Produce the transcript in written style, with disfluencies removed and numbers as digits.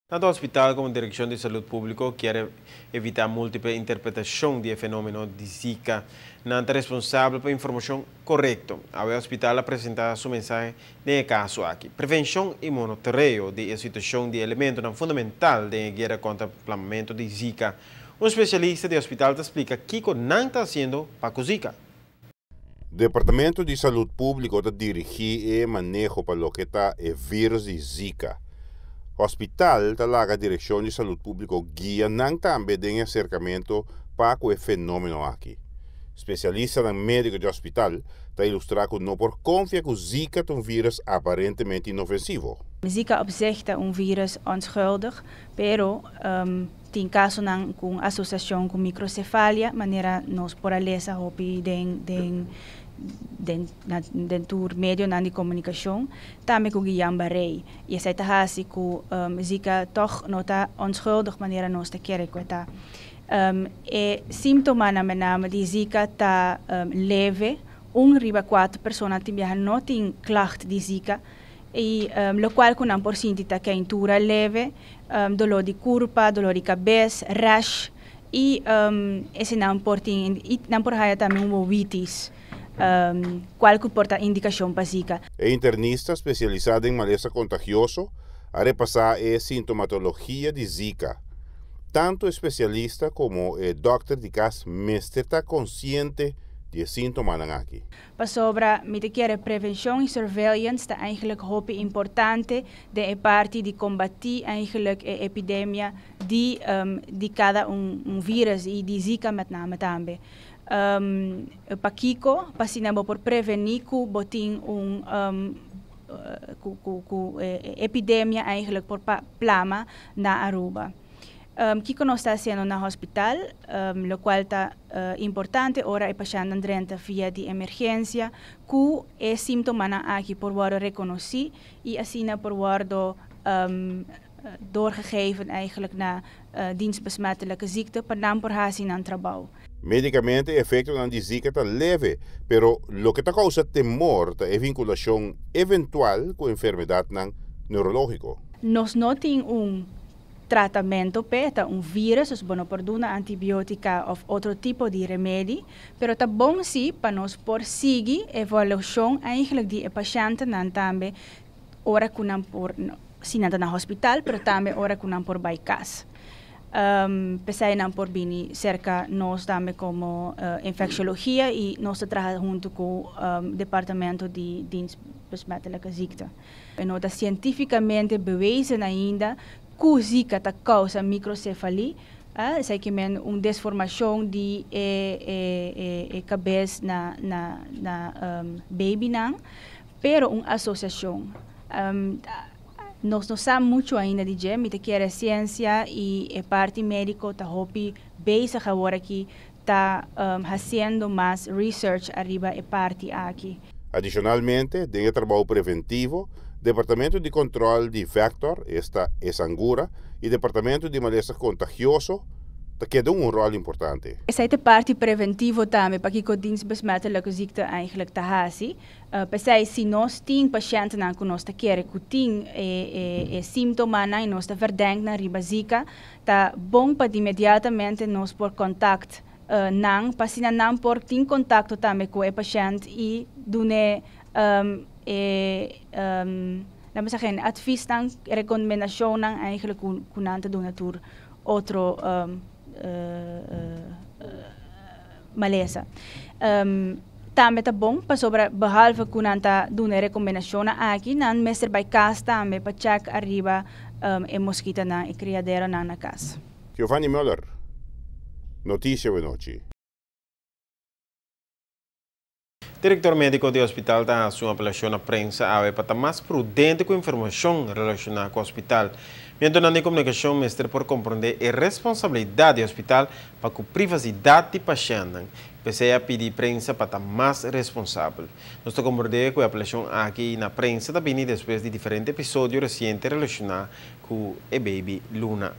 Tanto o hospital como a Direção de Saúde Pública quer evitar múltipla interpretação do fenômeno de Zika. Não é responsável pela informação correta. O hospital apresenta sua mensagem nesse caso aqui. Prevenção e monitoreio de situação de elemento fundamental da guerra contra o inflamamento de Zika. Um especialista do hospital explica o que não está fazendo para a Zika. Departamento de Saúde Pública está dirigindo e manejo para o que está o vírus de Zika. O hospital está lá a Direção de Saúde Pública guia não também tem acercamento para o fenômeno aqui. Especialista no médico de hospital está ilustrar que não por confiar que o Zika é um vírus aparentemente inofensivo. Zika op zich é vírus onschuldig, pero tem caso com associação com microcefalia, maneira nós por alesa hopi den meio na de comunicação, também com Guillain-Barré. E essa é assim que Zika toch não está onschuldig, maneira nós te querer coitar. E sintoma na name de Zika está leve, riba 4 pessoas não tem klacht de Zika. E lo qual com não por sentir quentura leve, dolor de corpo, dolor de cabeça, rash e esse não por também ovitis. Qual comporta indicação para Zika. É internista especializado em maleza contagioso a repassar a sintomatologia de Zika. Tanto especialista como o doctor de casa mestre está consciente de sintomas aqui. Para sobre mitigar prevenção e surveillance é eigenlijk hoop importante de parte de combater eigenlijk a epidemia de cada vírus e de Zika met name também. Para Kiko, para por prevenir que botin epidemia eigenlijk por plama na Aruba. Kiko não está sendo no hospital, lo qual está importante. Ora é passando andrenta via de emergência, que é sintoma aqui por worden reconhecido e assim por worden doorgegeven eigenlijk naar dienstbesmettelijke ziekte, per naam por hasin aan trabalho. Medicamente, o efeito de Zika está leve, pero lo que causa temor é a vinculação eventual com a enfermidade neurológica. Nós não temos tratamento para vírus, os bom por dar antibiótica ou outro tipo de remédio, pero está bom sim para nós por seguir a evolução eigenlijk de paciente não também ora que não por sim na hospital, pero também ora que não por by casa. Pensei não por vir cerca nós também como infecciologia e nós trabalhamos junto com o departamento de dienstbesmettelijke ziekte. E nós está cientificamente bewezen ainda que Zika causa microcefalia, sei que men desformação de cabeça na baby não, pero associação. Nós não sabemos muito ainda de gem, que é a ciência e a parte médica está hopi bezig agora que está fazendo mais research arriba a parte aqui. Adicionalmente, tem trabalho preventivo, Departamento de Controle de Vector, esta é Angura, e Departamento de Maleza Contagioso, que dão rol importante. Essa é a parte preventiva também, para que o dienstbesmettelijke ziekte eigenlijk te hasi. Pensei, se nós temos pacientes que nós querem que tem sintomas e nós verdenken na riba Zika, tá bom para imediatamente nós por contato para se não por ter contato também com o paciente e dune vamos zeggen, advies dan, recomendação dan eigenlijk kun aan te doen door outro maleza. Também tá bom para sobre behalve kun aan te doen recomendação aqui, nan meester bij casa também para check arriba e mosquita na e criadero na casa. Giovanni Müller, notícia de noite. Diretor médico do hospital está sua apelação à prensa para estar mais prudente com a informação relacionada com o hospital. Mientras na comunicação, mestre por compreender a responsabilidade do hospital para com a privacidade de pacientes. Pese a pedir prensa para estar mais responsável. Nós estamos compreendendo que a apelação aqui na prensa também depois de diferentes episódios recentes relacionados com a baby Luna.